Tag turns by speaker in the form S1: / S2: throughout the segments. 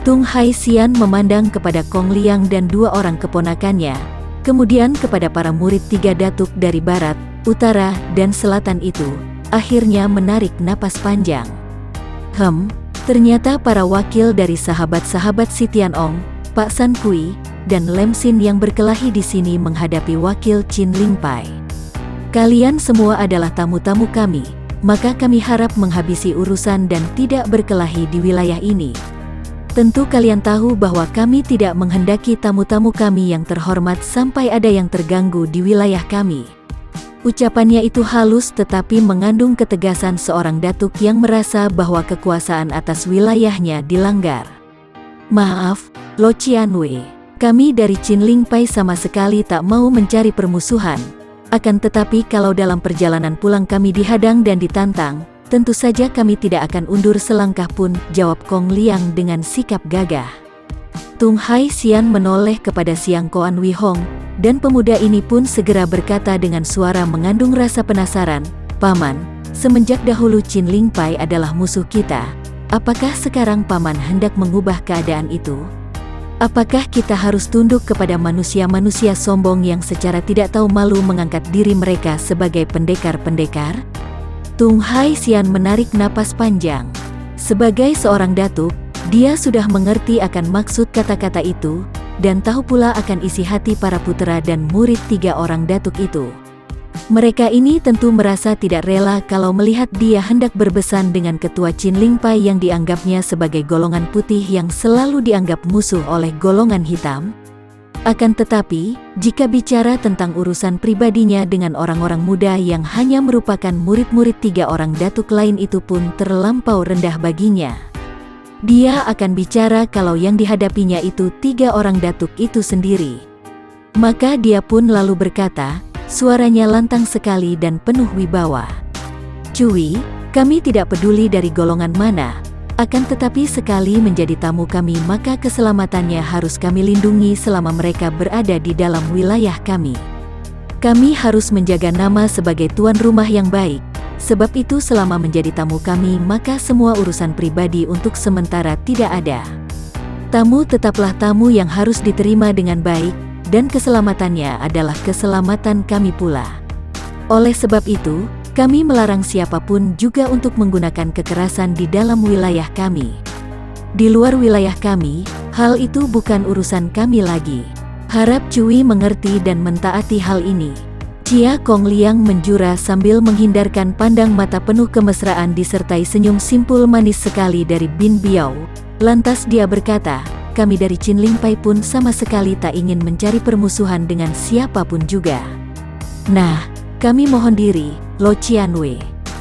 S1: Tung Haixian memandang kepada Kong Liang dan dua orang keponakannya, kemudian kepada para murid tiga datuk dari barat, utara, dan selatan itu, akhirnya menarik napas panjang. Ternyata para wakil dari sahabat-sahabat Si Tianong, Pak San Kui, dan Lem Xin yang berkelahi di sini menghadapi wakil Qin Lingpai. Kalian semua adalah tamu-tamu kami, maka kami harap menghabisi urusan dan tidak berkelahi di wilayah ini. Tentu kalian tahu bahwa kami tidak menghendaki tamu-tamu kami yang terhormat sampai ada yang terganggu di wilayah kami. Ucapannya itu halus tetapi mengandung ketegasan seorang datuk yang merasa bahwa kekuasaan atas wilayahnya dilanggar. Maaf, Lo Qianwei, kami dari Qin Lingpai sama sekali tak mau mencari permusuhan. Akan tetapi kalau dalam perjalanan pulang kami dihadang dan ditantang, tentu saja kami tidak akan undur selangkah pun, jawab Kong Liang dengan sikap gagah. Tung Haixian menoleh kepada Siang Koan Wei Hong, dan pemuda ini pun segera berkata dengan suara mengandung rasa penasaran, Paman, semenjak dahulu Qin Lingpai adalah musuh kita, apakah sekarang Paman hendak mengubah keadaan itu? Apakah kita harus tunduk kepada manusia-manusia sombong yang secara tidak tahu malu mengangkat diri mereka sebagai pendekar-pendekar? Tung Haixian menarik napas panjang. Sebagai seorang datuk, dia sudah mengerti akan maksud kata-kata itu, dan tahu pula akan isi hati para putera dan murid tiga orang datuk itu. Mereka ini tentu merasa tidak rela kalau melihat dia hendak berbesan dengan ketua Qin Lingpai yang dianggapnya sebagai golongan putih yang selalu dianggap musuh oleh golongan hitam. Akan tetapi, jika bicara tentang urusan pribadinya dengan orang-orang muda yang hanya merupakan murid-murid tiga orang datuk lain itu pun terlampau rendah baginya. Dia akan bicara kalau yang dihadapinya itu tiga orang datuk itu sendiri. Maka dia pun lalu berkata, suaranya lantang sekali dan penuh wibawa. Cui, kami tidak peduli dari golongan mana. Akan tetapi sekali menjadi tamu kami maka keselamatannya harus kami lindungi selama mereka berada di dalam wilayah kami. Kami harus menjaga nama sebagai tuan rumah yang baik, sebab itu selama menjadi tamu kami maka semua urusan pribadi untuk sementara tidak ada. Tamu tetaplah tamu yang harus diterima dengan baik, dan keselamatannya adalah keselamatan kami pula. Oleh sebab itu, kami melarang siapapun juga untuk menggunakan kekerasan di dalam wilayah kami. Di luar wilayah kami, hal itu bukan urusan kami lagi. Harap Cui mengerti dan mentaati hal ini. Chia Kong Liang menjura sambil menghindarkan pandang mata penuh kemesraan disertai senyum simpul manis sekali dari Bin Biao. Lantas dia berkata, kami dari Qin Lingpai pun sama sekali tak ingin mencari permusuhan dengan siapapun juga. Nah, kami mohon diri, Lo Qianwei.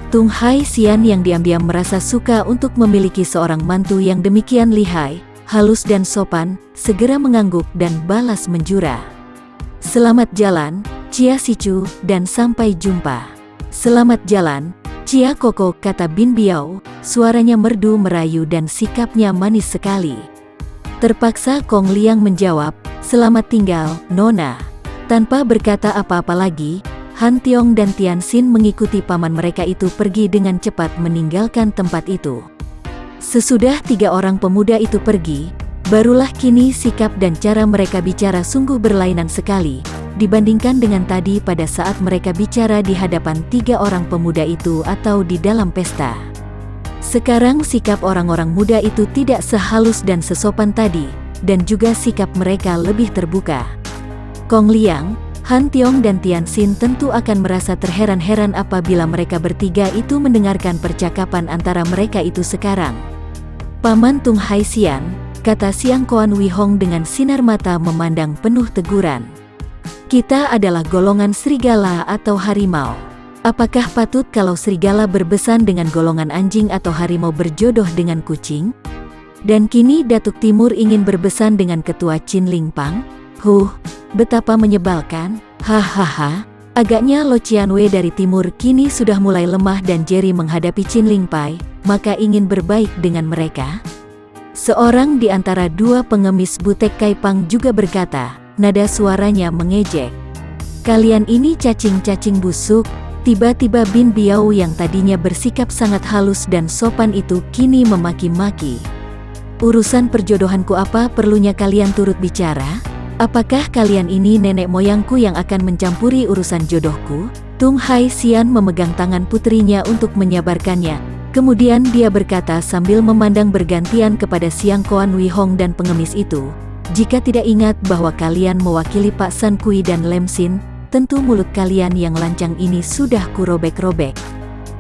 S1: Tung Haixian yang diam-diam merasa suka untuk memiliki seorang mantu yang demikian lihai, halus dan sopan, segera mengangguk dan balas menjura. Selamat jalan, Chia Sichu, dan sampai jumpa. Selamat jalan, Chia Koko, kata Bin Biao, suaranya merdu merayu dan sikapnya manis sekali. Terpaksa Kong Liang menjawab, selamat tinggal, Nona. Tanpa berkata apa-apa lagi, Han Tiong dan Tian Xin mengikuti paman mereka itu pergi dengan cepat meninggalkan tempat itu. Sesudah tiga orang pemuda itu pergi, barulah kini sikap dan cara mereka bicara sungguh berlainan sekali, dibandingkan dengan tadi pada saat mereka bicara di hadapan tiga orang pemuda itu atau di dalam pesta. Sekarang sikap orang-orang muda itu tidak sehalus dan sesopan tadi, dan juga sikap mereka lebih terbuka. Kong Liang, Han Tiong dan Tian Xin tentu akan merasa terheran-heran apabila mereka bertiga itu mendengarkan percakapan antara mereka itu sekarang. Paman Tung Haixian, kata Siang Koan Wei Hong dengan sinar mata memandang penuh teguran. Kita adalah golongan serigala atau harimau. Apakah patut kalau serigala berbesan dengan golongan anjing atau harimau berjodoh dengan kucing? Dan kini Datuk Timur ingin berbesan dengan ketua Qin Lingpang? Betapa menyebalkan, hahaha. Agaknya Lo Qianwei dari timur kini sudah mulai lemah dan jeri menghadapi Qin Lingpai, maka ingin berbaik dengan mereka. Seorang di antara dua pengemis butek Kaipang juga berkata, nada suaranya mengejek. Kalian ini cacing-cacing busuk. Tiba-tiba Bin Biao yang tadinya bersikap sangat halus dan sopan itu kini memaki-maki. Urusan perjodohanku apa perlunya kalian turut bicara? Apakah kalian ini nenek moyangku yang akan mencampuri urusan jodohku? Tung Hai Xian memegang tangan putrinya untuk menyabarkannya. Kemudian dia berkata sambil memandang bergantian kepada Siang Koan Wei Hong dan pengemis itu. Jika tidak ingat bahwa kalian mewakili Pak San Kui dan Lem Xin, tentu mulut kalian yang lancang ini sudah kurobek-robek.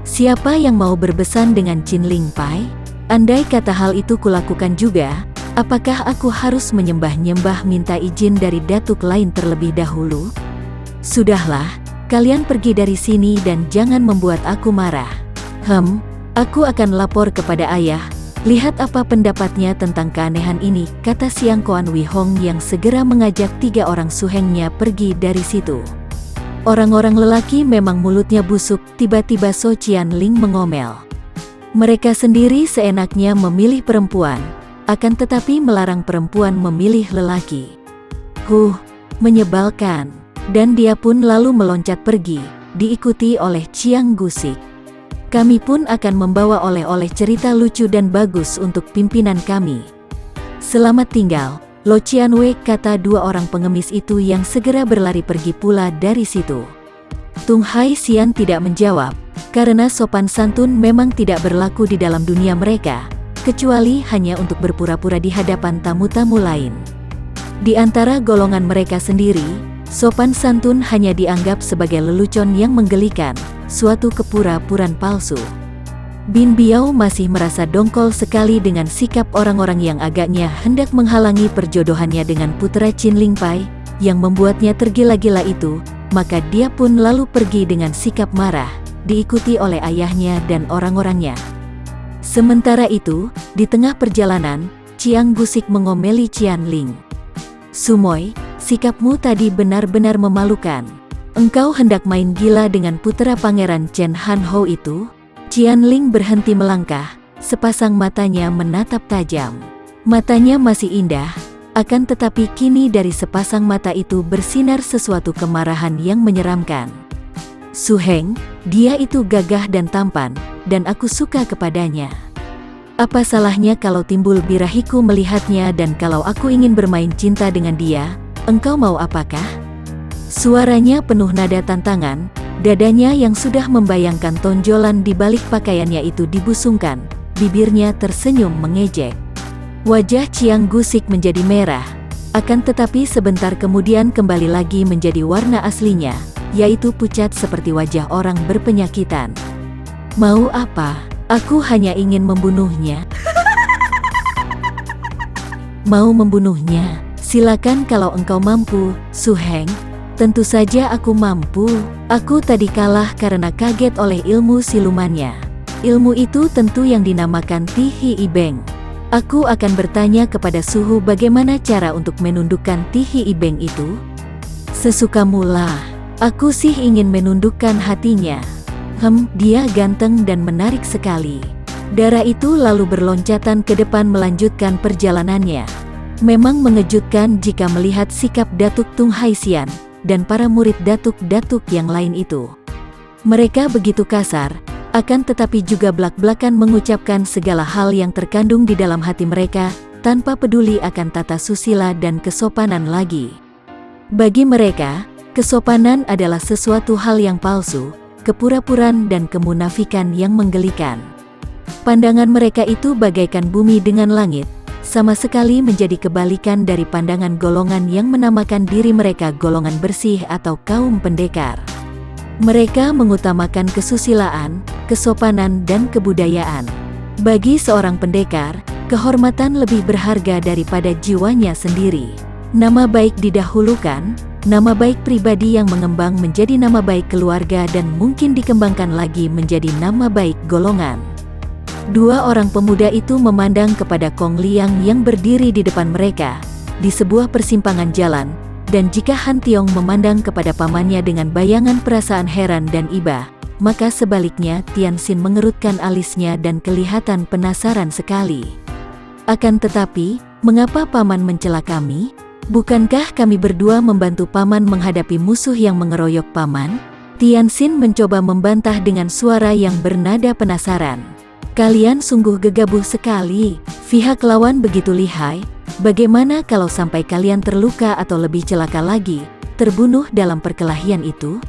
S1: Siapa yang mau berbesan dengan Chin Ling Pai? Andai kata hal itu kulakukan juga, apakah aku harus menyembah-nyembah minta izin dari datuk lain terlebih dahulu? Sudahlah, kalian pergi dari sini dan jangan membuat aku marah. Aku akan lapor kepada ayah. Lihat apa pendapatnya tentang keanehan ini, kata Siang Koan Wei Hong yang segera mengajak 3 orang suhengnya pergi dari situ. Orang-orang lelaki memang mulutnya busuk, tiba-tiba So Qianling mengomel. Mereka sendiri seenaknya memilih perempuan, akan tetapi melarang perempuan memilih lelaki. Menyebalkan. Dan dia pun lalu meloncat pergi, diikuti oleh Chiang Gusik. Kami pun akan membawa oleh-oleh cerita lucu dan bagus untuk pimpinan kami. Selamat tinggal, Lo Qianwei, kata 2 orang pengemis itu yang segera berlari pergi pula dari situ. Tung Hai Xian tidak menjawab, karena sopan santun memang tidak berlaku di dalam dunia mereka, kecuali hanya untuk berpura-pura di hadapan tamu-tamu lain. Di antara golongan mereka sendiri, sopan santun hanya dianggap sebagai lelucon yang menggelikan, suatu kepura-puraan palsu. Bin Biao masih merasa dongkol sekali dengan sikap orang-orang yang agaknya hendak menghalangi perjodohannya dengan putra Chin Ling Pai, yang membuatnya tergila-gila itu, maka dia pun lalu pergi dengan sikap marah, diikuti oleh ayahnya dan orang-orangnya. Sementara itu, di tengah perjalanan, Chiang Gusik mengomeli Qianling. Sumoy, sikapmu tadi benar-benar memalukan. Engkau hendak main gila dengan putra Pangeran Chen Han Ho itu? Qianling berhenti melangkah, sepasang matanya menatap tajam. Matanya masih indah, akan tetapi kini dari sepasang mata itu bersinar sesuatu kemarahan yang menyeramkan. Suheng, dia itu gagah dan tampan, dan aku suka kepadanya. Apa salahnya kalau timbul birahiku melihatnya, dan kalau aku ingin bermain cinta dengan dia, engkau mau apakah? Suaranya penuh nada tantangan, dadanya yang sudah membayangkan tonjolan di balik pakaiannya itu dibusungkan, bibirnya tersenyum mengejek. Wajah Chiang Gusik menjadi merah, akan tetapi sebentar kemudian kembali lagi menjadi warna aslinya, yaitu pucat seperti wajah orang berpenyakitan. Mau apa? Aku hanya ingin membunuhnya. Mau membunuhnya? Silakan kalau engkau mampu, Suheng. Tentu saja aku mampu. Aku tadi kalah karena kaget oleh ilmu silumannya. Ilmu itu tentu yang dinamakan Tihi Ibeng. Aku akan bertanya kepada Suhu bagaimana cara untuk menundukkan Tihi Ibeng itu. Sesukamu lah. Aku sih ingin menundukkan hatinya. Dia ganteng dan menarik sekali. Dara itu lalu berloncatan ke depan melanjutkan perjalanannya. Memang mengejutkan jika melihat sikap Datuk Tung Hai Xian dan para murid datuk-datuk yang lain itu. Mereka begitu kasar, akan tetapi juga blak-blakan mengucapkan segala hal yang terkandung di dalam hati mereka, tanpa peduli akan tata susila dan kesopanan lagi. Bagi mereka, kesopanan adalah sesuatu hal yang palsu, kepura-puraan dan kemunafikan yang menggelikan. Pandangan mereka itu bagaikan bumi dengan langit, sama sekali menjadi kebalikan dari pandangan golongan yang menamakan diri mereka golongan bersih atau kaum pendekar. Mereka mengutamakan kesusilaan, kesopanan dan kebudayaan. Bagi seorang pendekar, kehormatan lebih berharga daripada jiwanya sendiri. Nama baik didahulukan, nama baik pribadi yang mengembang menjadi nama baik keluarga dan mungkin dikembangkan lagi menjadi nama baik golongan. 2 orang pemuda itu memandang kepada Kong Liang yang berdiri di depan mereka, di sebuah persimpangan jalan, dan jika Han Tiong memandang kepada pamannya dengan bayangan perasaan heran dan iba, maka sebaliknya Tian Xin mengerutkan alisnya dan kelihatan penasaran sekali. Akan tetapi, mengapa paman mencela kami? Bukankah kami berdua membantu paman menghadapi musuh yang mengeroyok paman? Tian Xin mencoba membantah dengan suara yang bernada penasaran. Kalian sungguh gegabah sekali. Pihak lawan begitu lihai. Bagaimana kalau sampai kalian terluka atau lebih celaka lagi, terbunuh dalam perkelahian itu?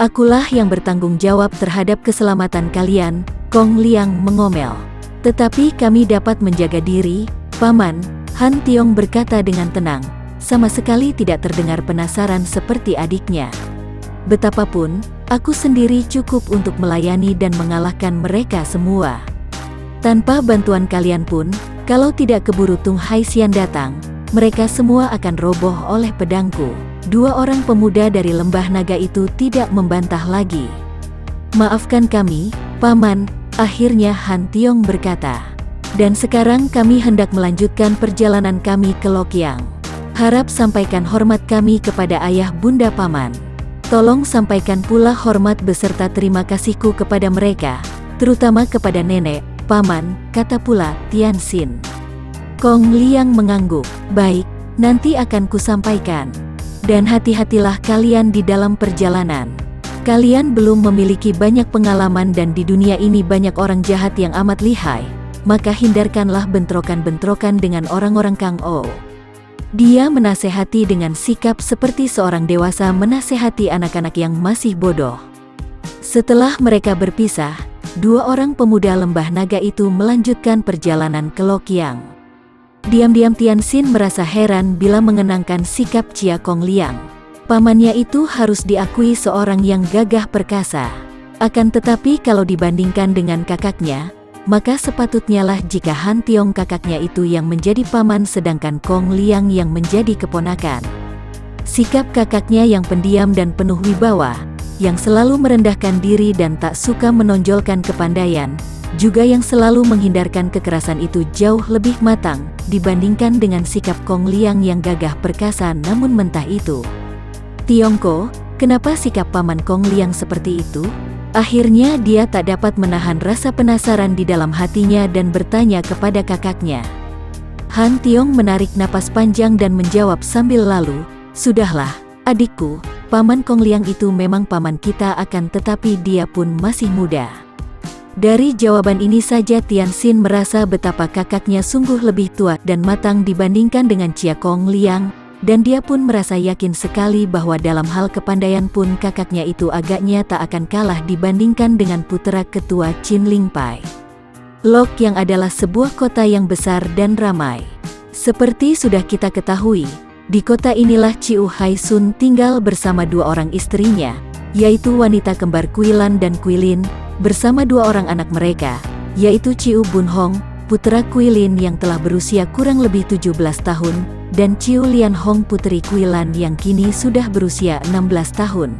S1: Akulah yang bertanggung jawab terhadap keselamatan kalian, Kong Liang mengomel. Tetapi kami dapat menjaga diri, Paman, Han Tiong berkata dengan tenang, sama sekali tidak terdengar penasaran seperti adiknya. Betapapun, aku sendiri cukup untuk melayani dan mengalahkan mereka semua. Tanpa bantuan kalian pun, kalau tidak keburu Tung Haisian datang, mereka semua akan roboh oleh pedangku. Dua orang pemuda dari lembah naga itu tidak membantah lagi. Maafkan kami, Paman, akhirnya Han Tiong berkata. Dan sekarang kami hendak melanjutkan perjalanan kami ke Lokyang. Harap sampaikan hormat kami kepada ayah bunda Paman. Tolong sampaikan pula hormat beserta terima kasihku kepada mereka, terutama kepada nenek, Paman, kata pula Tian Xin. Kong Liang mengangguk. Baik, nanti akan kusampaikan. Dan hati-hatilah kalian di dalam perjalanan. Kalian belum memiliki banyak pengalaman dan di dunia ini banyak orang jahat yang amat lihai, maka hindarkanlah bentrokan-bentrokan dengan orang-orang Kang O. Dia menasehati dengan sikap seperti seorang dewasa menasehati anak-anak yang masih bodoh. Setelah mereka berpisah, dua orang pemuda lembah naga itu melanjutkan perjalanan ke Lokyang. Diam-diam Tian Xin merasa heran bila mengenangkan sikap Chia Kong Liang. Pamannya itu harus diakui seorang yang gagah perkasa. Akan tetapi kalau dibandingkan dengan kakaknya, maka sepatutnya lah jika Han Tiong kakaknya itu yang menjadi paman sedangkan Kong Liang yang menjadi keponakan. Sikap kakaknya yang pendiam dan penuh wibawa, yang selalu merendahkan diri dan tak suka menonjolkan kepandaian, juga yang selalu menghindarkan kekerasan itu jauh lebih matang dibandingkan dengan sikap Kong Liang yang gagah perkasa namun mentah itu. Tiongko, kenapa sikap paman Kong Liang seperti itu? Akhirnya dia tak dapat menahan rasa penasaran di dalam hatinya dan bertanya kepada kakaknya. Han Tiong menarik napas panjang dan menjawab sambil lalu, "Sudahlah, adikku, paman Kong Liang itu memang paman kita akan tetapi dia pun masih muda." Dari jawaban ini saja Tian Xin merasa betapa kakaknya sungguh lebih tua dan matang dibandingkan dengan Chia Kong Liang, dan dia pun merasa yakin sekali bahwa dalam hal kepandaian pun kakaknya itu agaknya tak akan kalah dibandingkan dengan putra ketua Qin Lingpai. Lokyang adalah sebuah kota yang besar dan ramai. Seperti sudah kita ketahui, di kota inilah Ciu Haisun tinggal bersama dua orang istrinya, yaitu wanita kembar Kuilan dan Kuilin, bersama dua orang anak mereka, yaitu Ciu Bunhong, putra Kuilin yang telah berusia kurang lebih 17 tahun, dan Ciu Lian Hong putri Kuilan yang kini sudah berusia 16 tahun.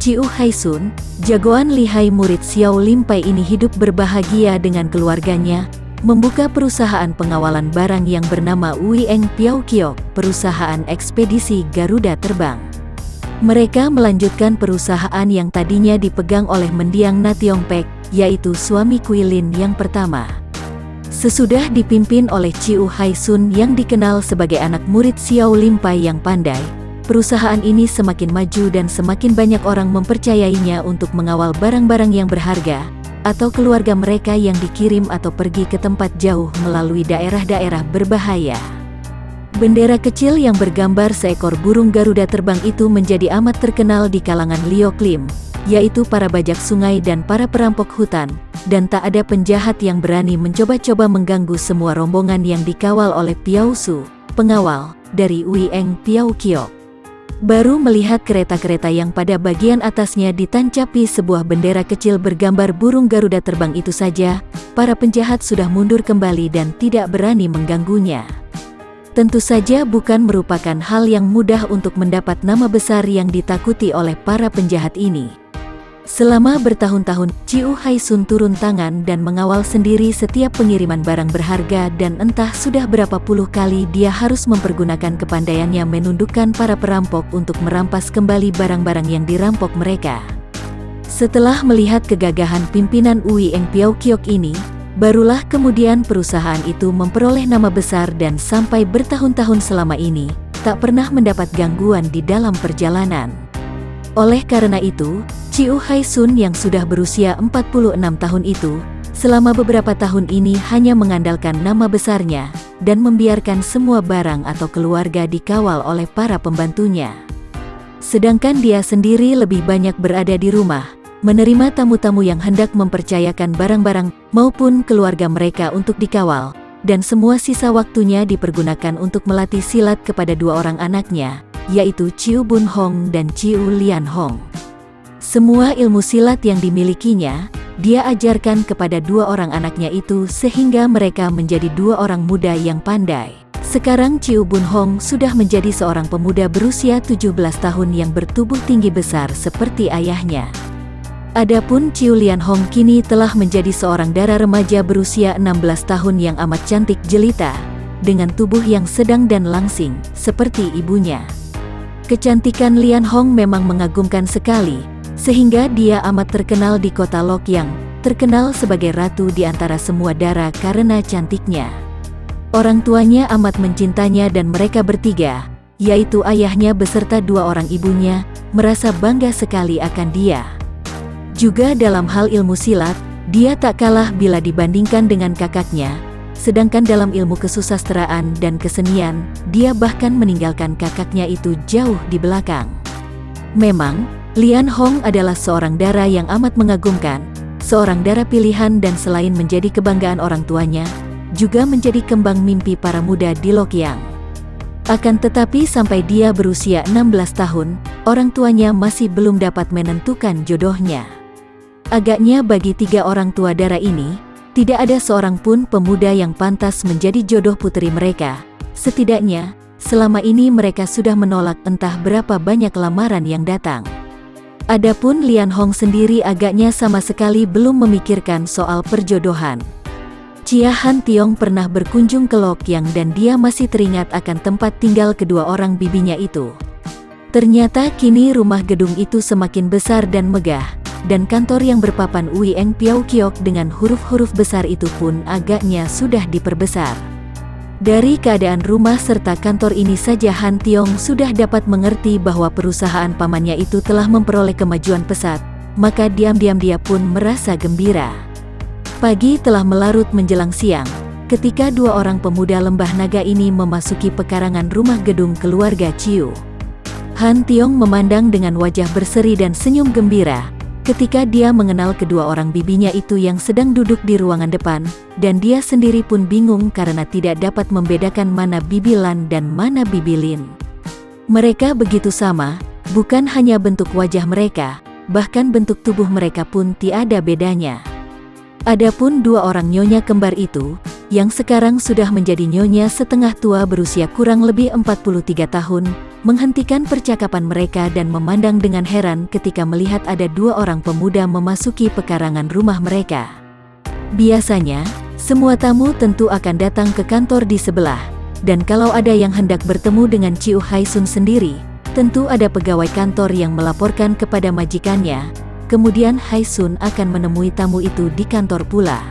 S1: Ciu Haisun, jagoan lihai murid Xiao Limpai ini hidup berbahagia dengan keluarganya, membuka perusahaan pengawalan barang yang bernama Wieng Piao Kiok, perusahaan ekspedisi Garuda Terbang. Mereka melanjutkan perusahaan yang tadinya dipegang oleh mendiang Na Tiongpek, yaitu suami Kuilin yang pertama. Sesudah dipimpin oleh Ciu Haisun yang dikenal sebagai anak murid Xiao Limpai yang pandai, perusahaan ini semakin maju dan semakin banyak orang mempercayainya untuk mengawal barang-barang yang berharga, atau keluarga mereka yang dikirim atau pergi ke tempat jauh melalui daerah-daerah berbahaya. Bendera kecil yang bergambar seekor burung Garuda terbang itu menjadi amat terkenal di kalangan Liok Lim, yaitu para bajak sungai dan para perampok hutan, dan tak ada penjahat yang berani mencoba-coba mengganggu semua rombongan yang dikawal oleh Piao Su, pengawal dari Wieng Piao Kiok. Baru melihat kereta-kereta yang pada bagian atasnya ditancapi sebuah bendera kecil bergambar burung Garuda terbang itu saja, para penjahat sudah mundur kembali dan tidak berani mengganggunya. Tentu saja bukan merupakan hal yang mudah untuk mendapat nama besar yang ditakuti oleh para penjahat ini. Selama bertahun-tahun, Ciu Haisun turun tangan dan mengawal sendiri setiap pengiriman barang berharga dan entah sudah berapa puluh kali dia harus mempergunakan kepandaiannya menundukkan para perampok untuk merampas kembali barang-barang yang dirampok mereka. Setelah melihat kegagahan pimpinan Wieng Piao Kiok ini, barulah kemudian perusahaan itu memperoleh nama besar dan sampai bertahun-tahun selama ini, tak pernah mendapat gangguan di dalam perjalanan. Oleh karena itu, Ciu Haisun yang sudah berusia 46 tahun itu, selama beberapa tahun ini hanya mengandalkan nama besarnya, dan membiarkan semua barang atau keluarga dikawal oleh para pembantunya. Sedangkan dia sendiri lebih banyak berada di rumah, menerima tamu-tamu yang hendak mempercayakan barang-barang maupun keluarga mereka untuk dikawal, dan semua sisa waktunya dipergunakan untuk melatih silat kepada dua orang anaknya, yaitu Chiu Bun Hong dan Chiu Lian Hong. Semua ilmu silat yang dimilikinya, dia ajarkan kepada dua orang anaknya itu sehingga mereka menjadi dua orang muda yang pandai. Sekarang Chiu Bun Hong sudah menjadi seorang pemuda berusia 17 tahun yang bertubuh tinggi besar seperti ayahnya. Adapun Chiu Lian Hong kini telah menjadi seorang dara remaja berusia 16 tahun yang amat cantik jelita, dengan tubuh yang sedang dan langsing, seperti ibunya. Kecantikan Lian Hong memang mengagumkan sekali, sehingga dia amat terkenal di kota Lokyang, terkenal sebagai ratu di antara semua dara karena cantiknya. Orang tuanya amat mencintanya dan mereka bertiga, yaitu ayahnya beserta dua orang ibunya, merasa bangga sekali akan dia. Juga dalam hal ilmu silat, dia tak kalah bila dibandingkan dengan kakaknya, sedangkan dalam ilmu kesusastraan dan kesenian, dia bahkan meninggalkan kakaknya itu jauh di belakang. Memang, Lian Hong adalah seorang dara yang amat mengagumkan, seorang dara pilihan dan selain menjadi kebanggaan orang tuanya, juga menjadi kembang mimpi para muda di Lokyang. Akan tetapi sampai dia berusia 16 tahun, orang tuanya masih belum dapat menentukan jodohnya. Agaknya bagi tiga orang tua dara ini, tidak ada seorang pun pemuda yang pantas menjadi jodoh putri mereka. Setidaknya, selama ini mereka sudah menolak entah berapa banyak lamaran yang datang. Adapun Lian Hong sendiri agaknya sama sekali belum memikirkan soal perjodohan. Chia Han Tiong pernah berkunjung ke Lokyang dan dia masih teringat akan tempat tinggal kedua orang bibinya itu. Ternyata kini rumah gedung itu semakin besar dan megah, dan kantor yang berpapan Wei Eng Piao Kiok dengan huruf-huruf besar itu pun agaknya sudah diperbesar. Dari keadaan rumah serta kantor ini saja Han Tiong sudah dapat mengerti bahwa perusahaan pamannya itu telah memperoleh kemajuan pesat, maka diam-diam dia pun merasa gembira. Pagi telah melarut menjelang siang, ketika dua orang pemuda lembah naga ini memasuki pekarangan rumah gedung keluarga Chiu. Han Tiong memandang dengan wajah berseri dan senyum gembira, ketika dia mengenal kedua orang bibinya itu yang sedang duduk di ruangan depan, dan dia sendiri pun bingung karena tidak dapat membedakan mana Bibi Lan dan mana Bibi Lin. Mereka begitu sama, bukan hanya bentuk wajah mereka, bahkan bentuk tubuh mereka pun tiada bedanya. Adapun dua orang nyonya kembar itu, yang sekarang sudah menjadi nyonya setengah tua berusia kurang lebih 43 tahun, menghentikan percakapan mereka dan memandang dengan heran ketika melihat ada dua orang pemuda memasuki pekarangan rumah mereka. Biasanya, semua tamu tentu akan datang ke kantor di sebelah, dan kalau ada yang hendak bertemu dengan Chiu Haisun sendiri, tentu ada pegawai kantor yang melaporkan kepada majikannya, kemudian Haisun akan menemui tamu itu di kantor pula.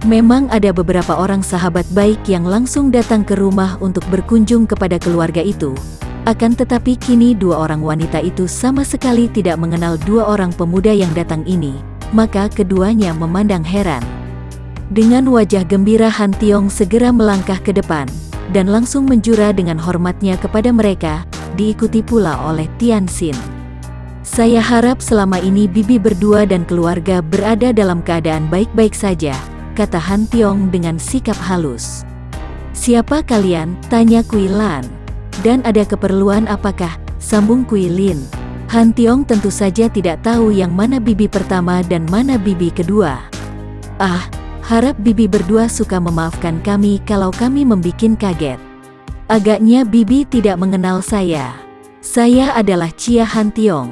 S1: Memang ada beberapa orang sahabat baik yang langsung datang ke rumah untuk berkunjung kepada keluarga itu. Akan tetapi kini dua orang wanita itu sama sekali tidak mengenal dua orang pemuda yang datang ini, maka keduanya memandang heran. Dengan wajah gembira Han Tiong segera melangkah ke depan, dan langsung menjura dengan hormatnya kepada mereka, diikuti pula oleh Tian Xin. Saya harap selama ini bibi berdua dan keluarga berada dalam keadaan baik-baik saja, kata Han Tiong dengan sikap halus. Siapa kalian? Tanya Kui Lan. Dan ada keperluan apakah? Sambung Kui Lin. Han Tiong tentu saja tidak tahu yang mana bibi pertama dan mana bibi kedua. Ah, harap bibi berdua suka memaafkan kami kalau kami membikin kaget. Agaknya bibi tidak mengenal saya. Saya adalah Chia Han Tiong.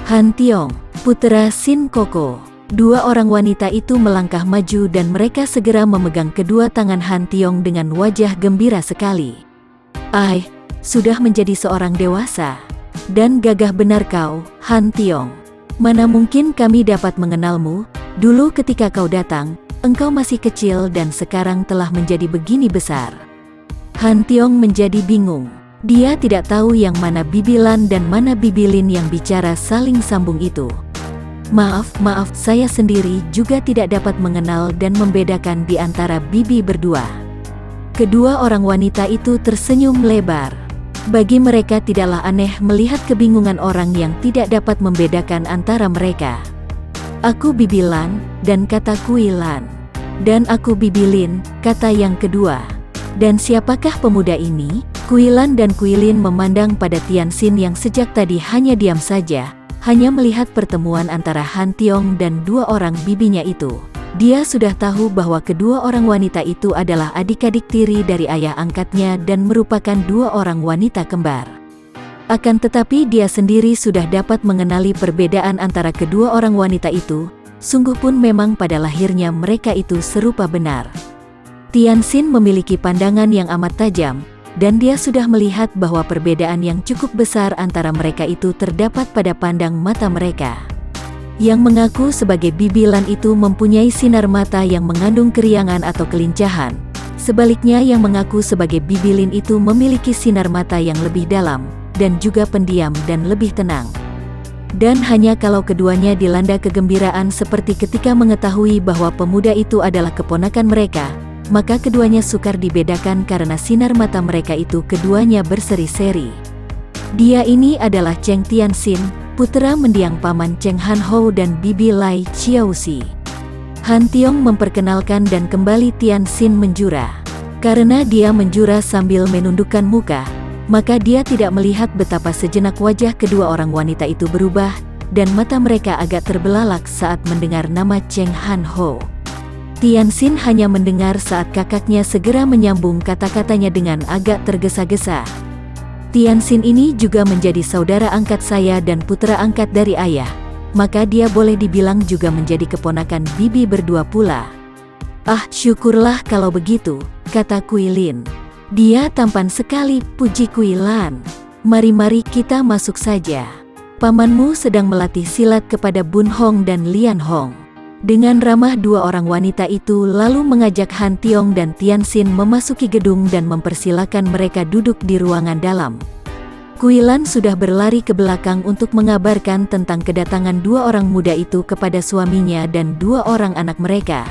S1: Han Tiong, putra Sin Koko. Dua orang wanita itu melangkah maju dan mereka segera memegang kedua tangan Han Tiong dengan wajah gembira sekali. Ai, sudah menjadi seorang dewasa. Dan gagah benar kau, Han Tiong. Mana mungkin kami dapat mengenalmu, dulu ketika kau datang, engkau masih kecil dan sekarang telah menjadi begini besar. Han Tiong menjadi bingung. Dia tidak tahu yang mana Bibi Lan dan mana Bibi Lin yang bicara saling sambung itu. Maaf, saya sendiri juga tidak dapat mengenal dan membedakan di antara bibi berdua." Kedua orang wanita itu tersenyum lebar. Bagi mereka tidaklah aneh melihat kebingungan orang yang tidak dapat membedakan antara mereka. "Aku Bibi Lan," dan kata Kui Lan. "Dan aku Bibi Lin," kata yang kedua. "Dan siapakah pemuda ini?" Kui Lan dan Kui Lin memandang pada Tianxin yang sejak tadi hanya diam saja, hanya melihat pertemuan antara Han Tiong dan dua orang bibinya itu. Dia sudah tahu bahwa kedua orang wanita itu adalah adik-adik tiri dari ayah angkatnya dan merupakan dua orang wanita kembar. Akan tetapi dia sendiri sudah dapat mengenali perbedaan antara kedua orang wanita itu, sungguh pun memang pada lahirnya mereka itu serupa benar. Tianxin memiliki pandangan yang amat tajam, dan dia sudah melihat bahwa perbedaan yang cukup besar antara mereka itu terdapat pada pandang mata mereka. Yang mengaku sebagai Bibi Lan itu mempunyai sinar mata yang mengandung keriangan atau kelincahan. Sebaliknya yang mengaku sebagai Bibi Lin itu memiliki sinar mata yang lebih dalam, dan juga pendiam dan lebih tenang. Dan hanya kalau keduanya dilanda kegembiraan seperti ketika mengetahui bahwa pemuda itu adalah keponakan mereka, maka keduanya sukar dibedakan karena sinar mata mereka itu keduanya berseri-seri. Dia ini adalah Cheng Tianxin, putra mendiang paman Cheng Han Ho dan Bibi Lai Xiaoxi. Han Tiong memperkenalkan dan kembali Tianxin menjura. Karena dia menjura sambil menundukkan muka, maka dia tidak melihat betapa sejenak wajah kedua orang wanita itu berubah, dan mata mereka agak terbelalak saat mendengar nama Cheng Han Ho. Tianxin hanya mendengar saat kakaknya segera menyambung kata-katanya dengan agak tergesa-gesa. "Tianxin ini juga menjadi saudara angkat saya dan putra angkat dari ayah, maka dia boleh dibilang juga menjadi keponakan bibi berdua pula." "Ah, syukurlah kalau begitu," kata Kui Lin. "Dia tampan sekali," puji Kui Lan. Mari kita masuk saja. Pamanmu sedang melatih silat kepada Bun Hong dan Lian Hong." Dengan ramah dua orang wanita itu lalu mengajak Han Tiong dan Tianxin memasuki gedung dan mempersilakan mereka duduk di ruangan dalam. Kui Lan sudah berlari ke belakang untuk mengabarkan tentang kedatangan dua orang muda itu kepada suaminya dan dua orang anak mereka.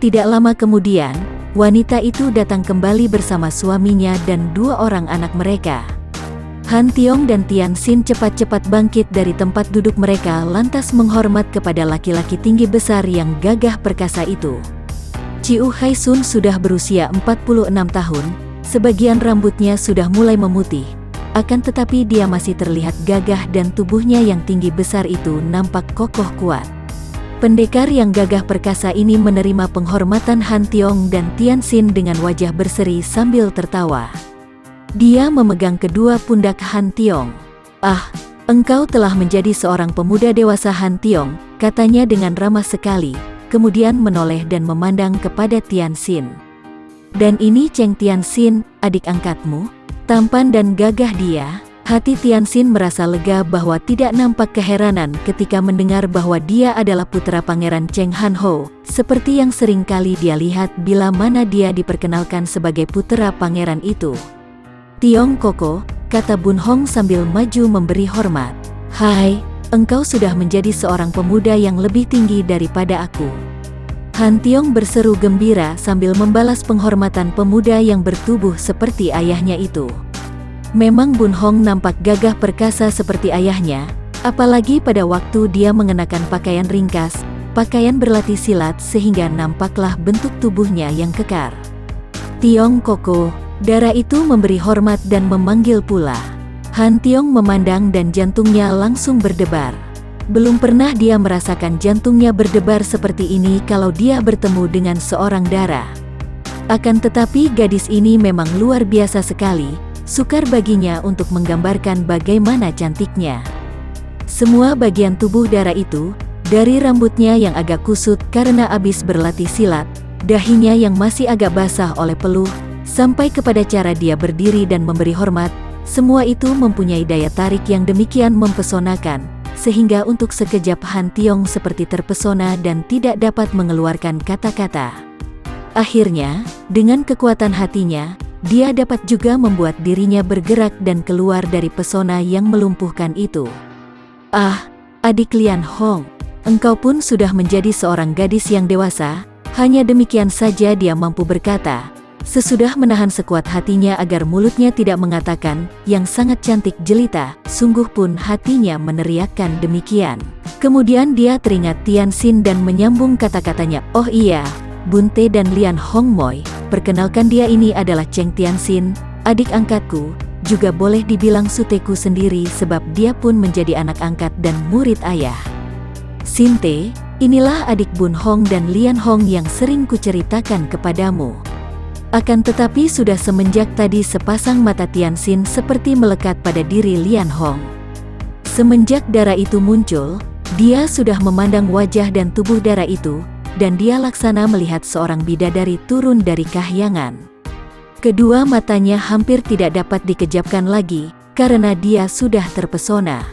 S1: Tidak lama kemudian, wanita itu datang kembali bersama suaminya dan dua orang anak mereka. Han Tiong dan Tianxin cepat-cepat bangkit dari tempat duduk mereka lantas menghormat kepada laki-laki tinggi besar yang gagah perkasa itu. Ciu Haisun sudah berusia 46 tahun, sebagian rambutnya sudah mulai memutih, akan tetapi dia masih terlihat gagah dan tubuhnya yang tinggi besar itu nampak kokoh kuat. Pendekar yang gagah perkasa ini menerima penghormatan Han Tiong dan Tianxin dengan wajah berseri sambil tertawa. Dia memegang kedua pundak Han Tiong. "Ah, engkau telah menjadi seorang pemuda dewasa Han Tiong," katanya dengan ramah sekali, kemudian menoleh dan memandang kepada Tianxin. "Dan ini Cheng Tianxin, adik angkatmu?" Tampan dan gagah dia. Hati Tianxin merasa lega bahwa tidak nampak keheranan ketika mendengar bahwa dia adalah putra Pangeran Cheng Han Ho, seperti yang sering kali dia lihat bila mana dia diperkenalkan sebagai putra pangeran itu. "Tiong Koko," kata Bun Hong sambil maju memberi hormat. "Hai, engkau sudah menjadi seorang pemuda yang lebih tinggi daripada aku." Han Tiong berseru gembira sambil membalas penghormatan pemuda yang bertubuh seperti ayahnya itu. Memang Bun Hong nampak gagah perkasa seperti ayahnya, apalagi pada waktu dia mengenakan pakaian ringkas, pakaian berlatih silat sehingga nampaklah bentuk tubuhnya yang kekar. "Tiong Koko." Darah itu memberi hormat dan memanggil pula. Han Tiong memandang dan jantungnya langsung berdebar. Belum pernah dia merasakan jantungnya berdebar seperti ini kalau dia bertemu dengan seorang dara. Akan tetapi gadis ini memang luar biasa sekali, sukar baginya untuk menggambarkan bagaimana cantiknya. Semua bagian tubuh dara itu, dari rambutnya yang agak kusut karena habis berlatih silat, dahinya yang masih agak basah oleh peluh, sampai kepada cara dia berdiri dan memberi hormat, semua itu mempunyai daya tarik yang demikian mempesonakan, sehingga untuk sekejap Han Tiong seperti terpesona dan tidak dapat mengeluarkan kata-kata. Akhirnya, dengan kekuatan hatinya, dia dapat juga membuat dirinya bergerak dan keluar dari pesona yang melumpuhkan itu. "Ah, adik Lian Hong," engkau pun sudah menjadi seorang gadis yang dewasa." Hanya demikian saja dia mampu berkata, sesudah menahan sekuat hatinya agar mulutnya tidak mengatakan, "Yang sangat cantik jelita," sungguh pun hatinya meneriakkan demikian. Kemudian dia teringat Tianxin dan menyambung kata-katanya, "Oh iya, Bunte dan Lian Hongmoy, perkenalkan dia ini adalah Cheng Tianxin, adik angkatku, juga boleh dibilang suteku sendiri sebab dia pun menjadi anak angkat dan murid ayah. Sinte, inilah adik Bun Hong dan Lian Hong yang sering kuceritakan kepadamu." Akan tetapi sudah semenjak tadi sepasang mata Tianxin seperti melekat pada diri Lian Hong. Semenjak darah itu muncul, dia sudah memandang wajah dan tubuh darah itu, dan dia laksana melihat seorang bidadari turun dari kahyangan. Kedua matanya hampir tidak dapat dikejapkan lagi, karena dia sudah terpesona.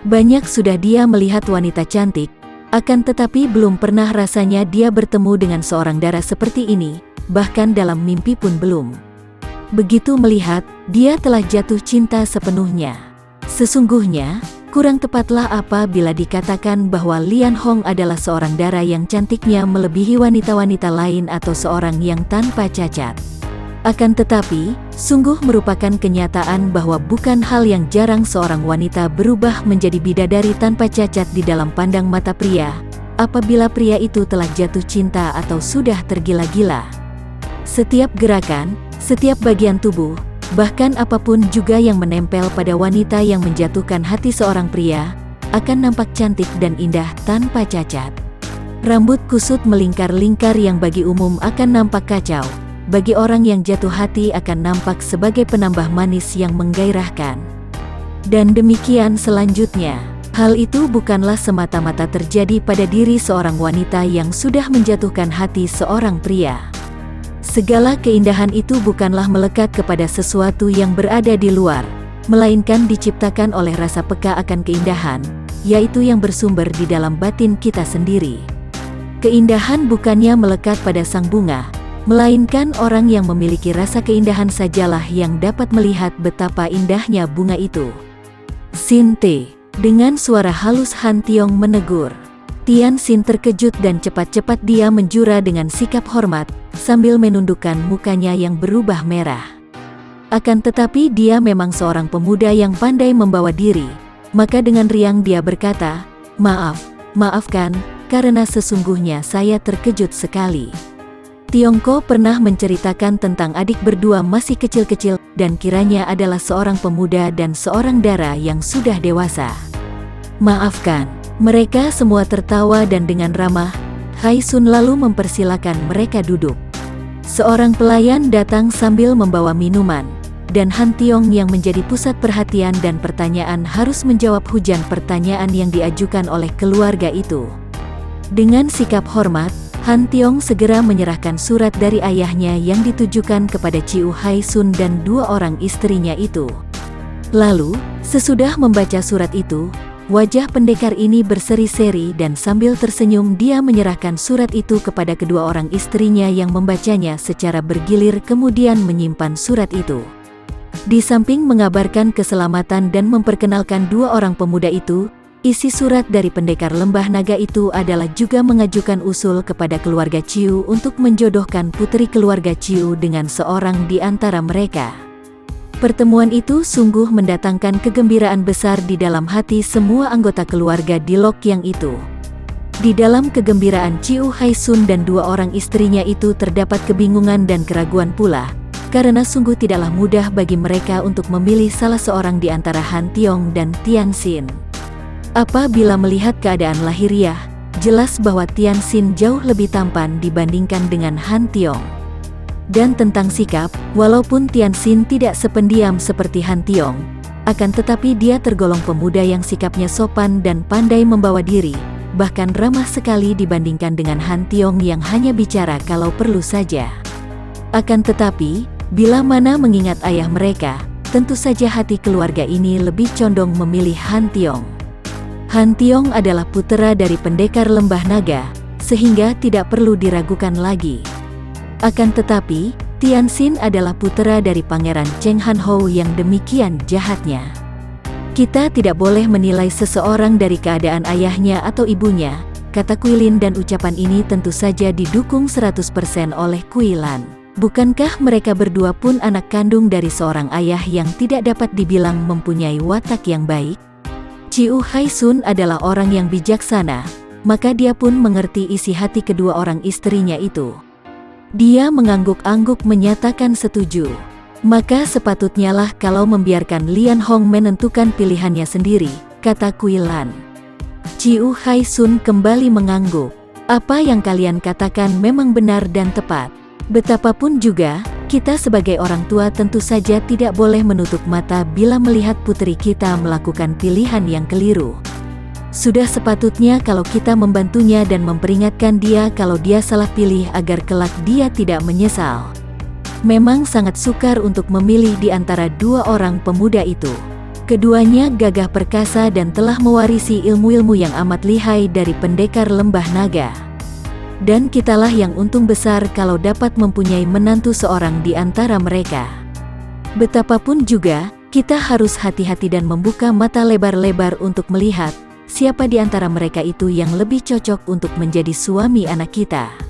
S1: Banyak sudah dia melihat wanita cantik, akan tetapi belum pernah rasanya dia bertemu dengan seorang dara seperti ini, bahkan dalam mimpi pun belum. Begitu melihat, dia telah jatuh cinta sepenuhnya. Sesungguhnya, kurang tepatlah apabila dikatakan bahwa Lian Hong adalah seorang dara yang cantiknya melebihi wanita-wanita lain atau seorang yang tanpa cacat. Akan tetapi, sungguh merupakan kenyataan bahwa bukan hal yang jarang seorang wanita berubah menjadi bidadari tanpa cacat di dalam pandang mata pria, apabila pria itu telah jatuh cinta atau sudah tergila-gila. Setiap gerakan, setiap bagian tubuh, bahkan apapun juga yang menempel pada wanita yang menjatuhkan hati seorang pria, akan nampak cantik dan indah tanpa cacat. Rambut kusut melingkar-lingkar yang bagi umum akan nampak kacau, bagi orang yang jatuh hati akan nampak sebagai penambah manis yang menggairahkan. Dan demikian selanjutnya. Hal itu bukanlah semata-mata terjadi pada diri seorang wanita yang sudah menjatuhkan hati seorang pria. Segala keindahan itu bukanlah melekat kepada sesuatu yang berada di luar, melainkan diciptakan oleh rasa peka akan keindahan, yaitu yang bersumber di dalam batin kita sendiri. Keindahan bukannya melekat pada sang bunga, melainkan orang yang memiliki rasa keindahan sajalah yang dapat melihat betapa indahnya bunga itu. "Sinte," dengan suara halus Han Tiong menegur. Tianxin terkejut dan cepat-cepat dia menjura dengan sikap hormat, sambil menundukkan mukanya yang berubah merah. Akan tetapi dia memang seorang pemuda yang pandai membawa diri, maka dengan riang dia berkata, maafkan, karena sesungguhnya saya terkejut sekali. Tiongko pernah menceritakan tentang adik berdua masih kecil-kecil, dan kiranya adalah seorang pemuda dan seorang dara yang sudah dewasa. Maafkan. Mereka semua tertawa dan dengan ramah, Hai Sun lalu mempersilakan mereka duduk. Seorang pelayan datang sambil membawa minuman, dan Han Tiong yang menjadi pusat perhatian dan pertanyaan harus menjawab hujan pertanyaan yang diajukan oleh keluarga itu. Dengan sikap hormat, Han Tiong segera menyerahkan surat dari ayahnya yang ditujukan kepada Ciu Hai Sun dan dua orang istrinya itu. Lalu, sesudah membaca surat itu, wajah pendekar ini berseri-seri dan sambil tersenyum dia menyerahkan surat itu kepada kedua orang istrinya yang membacanya secara bergilir kemudian menyimpan surat itu. Di samping mengabarkan keselamatan dan memperkenalkan dua orang pemuda itu, isi surat dari pendekar lembah naga itu adalah juga mengajukan usul kepada keluarga Ciu untuk menjodohkan putri keluarga Ciu dengan seorang di antara mereka. Pertemuan itu sungguh mendatangkan kegembiraan besar di dalam hati semua anggota keluarga di Lok Yang itu. Di dalam kegembiraan Ciu Hai Sun dan dua orang istrinya itu terdapat kebingungan dan keraguan pula, karena sungguh tidaklah mudah bagi mereka untuk memilih salah seorang di antara Han Tiong dan Tianxin. Apabila melihat keadaan lahiriah, jelas bahwa Tianxin jauh lebih tampan dibandingkan dengan Han Tiong. Dan tentang sikap, walaupun Tianxin tidak sependiam seperti Han Tiong, akan tetapi dia tergolong pemuda yang sikapnya sopan dan pandai membawa diri, bahkan ramah sekali dibandingkan dengan Han Tiong yang hanya bicara kalau perlu saja. Akan tetapi, bila mana mengingat ayah mereka, tentu saja hati keluarga ini lebih condong memilih Han Tiong. Han Tiong adalah putera dari pendekar lembah naga, sehingga tidak perlu diragukan lagi. Akan tetapi, Tianxin adalah putera dari Pangeran Cheng Han Ho yang demikian jahatnya. Kita tidak boleh menilai seseorang dari keadaan ayahnya atau ibunya, kata Quilin, dan ucapan ini tentu saja didukung 100% oleh Quilan. Bukankah mereka berdua pun anak kandung dari seorang ayah yang tidak dapat dibilang mempunyai watak yang baik? Ciu Haisun adalah orang yang bijaksana, maka dia pun mengerti isi hati kedua orang istrinya itu. Dia mengangguk-angguk menyatakan setuju. Maka sepatutnya lah kalau membiarkan Lian Hong menentukan pilihannya sendiri, kata Quilan. Ciu Haisun kembali mengangguk. Apa yang kalian katakan memang benar dan tepat. Betapapun juga, kita sebagai orang tua tentu saja tidak boleh menutup mata bila melihat putri kita melakukan pilihan yang keliru. Sudah sepatutnya kalau kita membantunya dan memperingatkan dia kalau dia salah pilih agar kelak dia tidak menyesal. Memang sangat sukar untuk memilih di antara dua orang pemuda itu. Keduanya gagah perkasa dan telah mewarisi ilmu-ilmu yang amat lihai dari pendekar lembah naga. Dan kitalah yang untung besar kalau dapat mempunyai menantu seorang di antara mereka. Betapapun juga, kita harus hati-hati dan membuka mata lebar-lebar untuk melihat siapa di antara mereka itu yang lebih cocok untuk menjadi suami anak kita.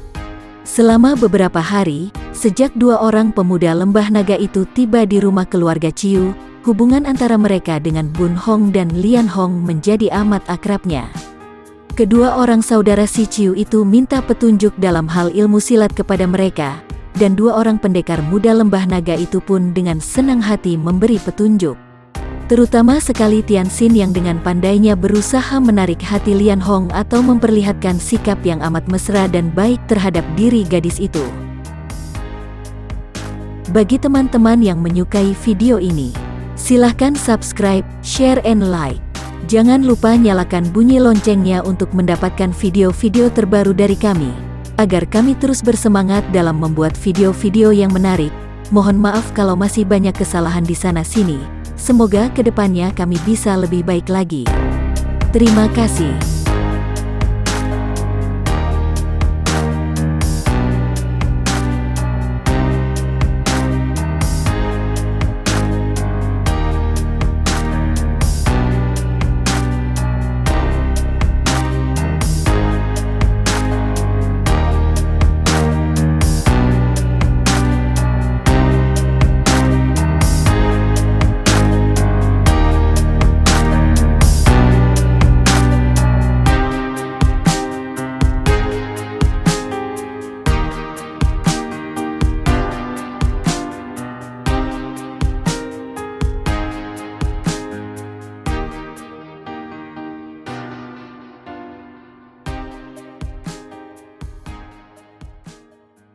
S1: Selama beberapa hari, sejak dua orang pemuda lembah naga itu tiba di rumah keluarga Ciu, hubungan antara mereka dengan Bun Hong dan Lian Hong menjadi amat akrabnya. Kedua orang saudara si Ciu itu minta petunjuk dalam hal ilmu silat kepada mereka, dan dua orang pendekar muda lembah naga itu pun dengan senang hati memberi petunjuk. Terutama sekali Tianxin yang dengan pandainya berusaha menarik hati Lian Hong atau memperlihatkan sikap yang amat mesra dan baik terhadap diri gadis itu. Bagi teman-teman yang menyukai video ini, silahkan subscribe, share, and like. Jangan lupa nyalakan bunyi loncengnya untuk mendapatkan video-video terbaru dari kami, agar kami terus bersemangat dalam membuat video-video yang menarik. Mohon maaf kalau masih banyak kesalahan di sana-sini. Semoga kedepannya kami bisa lebih baik lagi. Terima kasih.